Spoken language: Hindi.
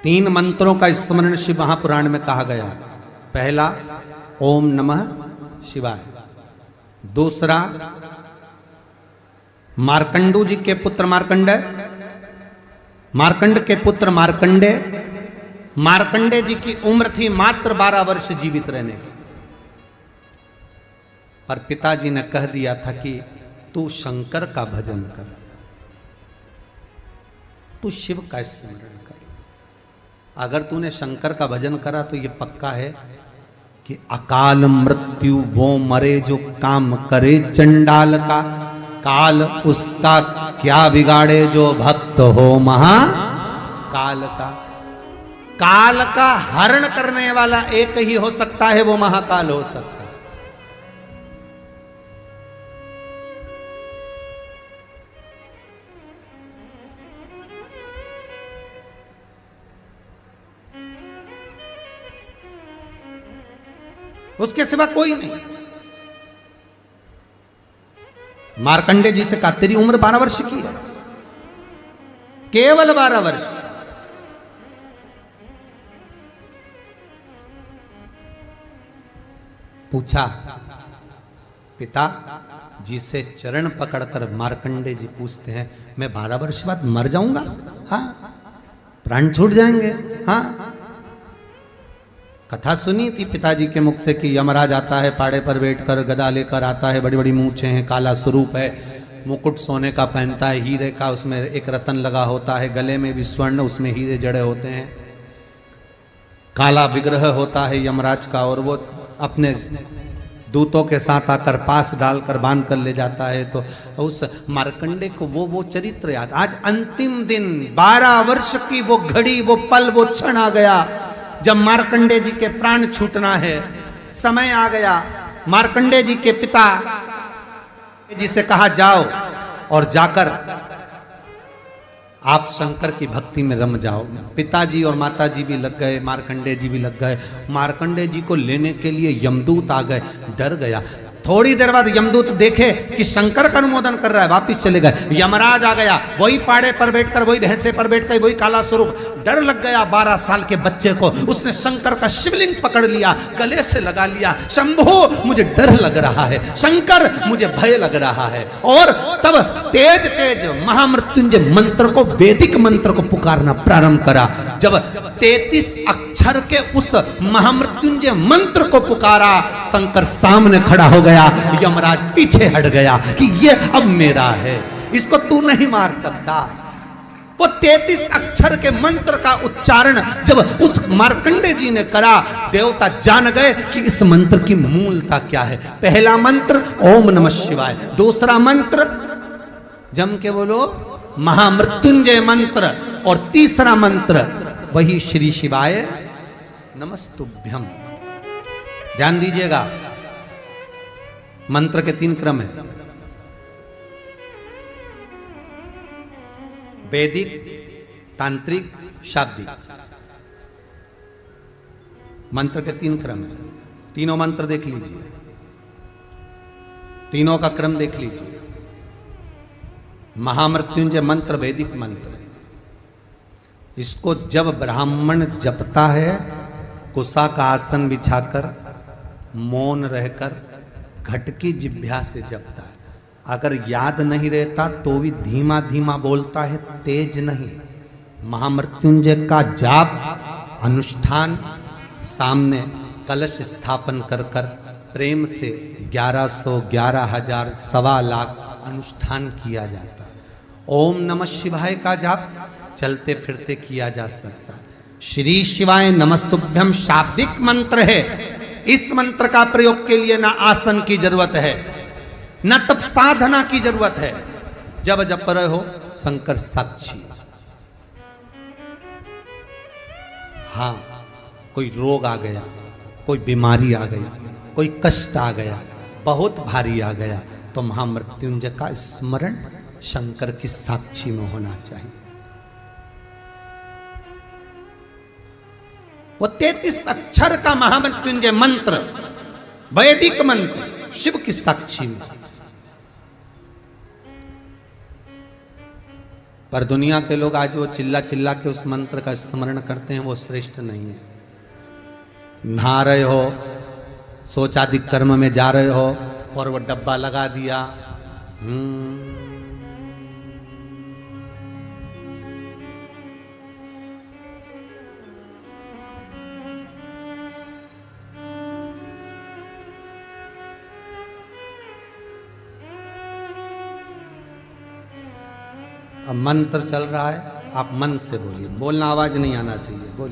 3 मंत्रों का स्मरण शिव महापुराण में कहा गया है। पहला ओम नमः शिवाय, दूसरा मार्कंडू जी के पुत्र मार्कंडेय, मार्कंड के पुत्र मार्कंडेय, मार्कंडेय जी की उम्र थी मात्र 12 वर्ष जीवित रहने की, पर पिताजी ने कह दिया था कि तू शंकर का भजन कर, तू शिव का स्मरण कर। अगर तूने शंकर का भजन करा तो ये पक्का है कि अकाल मृत्यु वो मरे जो काम करे चंडाल का, काल उसका क्या बिगाड़े जो भक्त हो महाकाल का। काल का हरण करने वाला एक ही हो सकता है, वो महाकाल हो सकता है। उसके सिवा कोई नहीं। मार्कंडेय जी से कहा तेरी उम्र 12 वर्ष की है, केवल 12 वर्ष। पूछा पिता जी से चरण पकड़कर मार्कंडेय जी पूछते हैं मैं 12 वर्ष बाद मर जाऊंगा? हाँ, प्राण छूट जाएंगे। हाँ, कथा सुनी थी पिताजी के मुख से कि यमराज आता है, पाड़े पर बैठकर गदा लेकर आता है, बड़ी बड़ी मूंछें हैं, काला स्वरूप है, मुकुट सोने का पहनता है, हीरे का, उसमें एक रतन लगा होता है, गले में भी स्वर्ण, उसमें हीरे जड़े होते हैं, काला विग्रह होता है यमराज का, और वो अपने दूतों के साथ आकर पास डालकर बांध कर ले जाता है। तो उस मार्कंडेय को वो चरित्र याद। आज अंतिम दिन 12 वर्ष की वो घड़ी, वो पल, वो क्षण आ गया जब मार्कंडेय जी के प्राण छूटना है। समय आ गया। मार्कंडेय जी के पिता जी से कहा जाओ और जाकर आप शंकर की भक्ति में रम जाओ। पिताजी और माताजी भी लग गए, मार्कंडेय जी भी लग गए। मार्कंडेय जी को लेने के लिए यमदूत आ गए। डर गया। थोड़ी देर बाद यमदूत देखे कि शंकर का अनुमोदन कर रहा है, वापिस चले गए। यमराज आ गया, वही पाड़े पर बैठकर, वही भैंसे पर बैठकर, वही काला स्वरूप। डर लग गया 12 साल के बच्चे को। उसने शंकर का शिवलिंग पकड़ लिया, गले से लगा लिया, शंभो मुझे डर लग रहा है, शंकर मुझे भय लग रहा है। और तब तेज तेज महामृत्युंजय मंत्र को, वैदिक मंत्र को पुकारना प्रारंभ करा। जब 33 अक्षर के उस महामृत्युंजय मंत्र को पुकारा, शंकर सामने खड़ा हो गया। यमराज पीछे हट गया कि ये अब मेरा है, इसको तू नहीं मार सकता। वो 33 अक्षर के मंत्र का उच्चारण जब उस मार्कंडेय जी ने करा, देवता जान गए कि इस मंत्र की मूलता क्या है। पहला मंत्र ओम नमः शिवाय, दूसरा मंत्र जम के बोलो महामृत्युंजय मंत्र, और तीसरा मंत्र वही श्री शिवाय नमस्तुभ्यम। ध्यान दीजिएगा, मंत्र के 3 क्रम है, वैदिक, तांत्रिक, शाब्दिक। मंत्र के 3 क्रम है। तीनों मंत्र देख लीजिए, तीनों का क्रम देख लीजिए। महामृत्युंजय मंत्र वैदिक मंत्र है। इसको जब ब्राह्मण जपता है, कुसा का आसन बिछाकर, मौन रहकर, घट की जिह्वा से जपता है। अगर याद नहीं रहता तो भी धीमा धीमा बोलता है, तेज नहीं। महामृत्युंजय का जाप, अनुष्ठान, सामने कलश स्थापन कर कर प्रेम से 1100, 11,000, 1.25 लाख अनुष्ठान किया जाता है। ओम नमः शिवाय का जाप चलते फिरते किया जा सकता है। श्री शिवाय नमस्तुभ्यम शाब्दिक मंत्र है। इस मंत्र का प्रयोग के लिए ना आसन की जरूरत है, न तब साधना की जरूरत है। जब जप रहे हो शंकर साक्षी। हाँ, कोई रोग आ गया, कोई बीमारी आ गई, कोई कष्ट आ गया, बहुत भारी आ गया, तो महामृत्युंजय का स्मरण शंकर की साक्षी में होना चाहिए। वो 33 अक्षर का महामृत्युंजय मंत्र, वैदिक मंत्र, शिव की साक्षी में। पर दुनिया के लोग आज वो चिल्ला चिल्ला के उस मंत्र का स्मरण करते हैं, वो श्रेष्ठ नहीं है। नहा रहे हो, सोचाधिक कर्म में जा रहे हो और वो डब्बा लगा दिया, अब मंत्र चल रहा है, आप मन से बोलिए, बोलना आवाज नहीं आना चाहिए, बोलिए।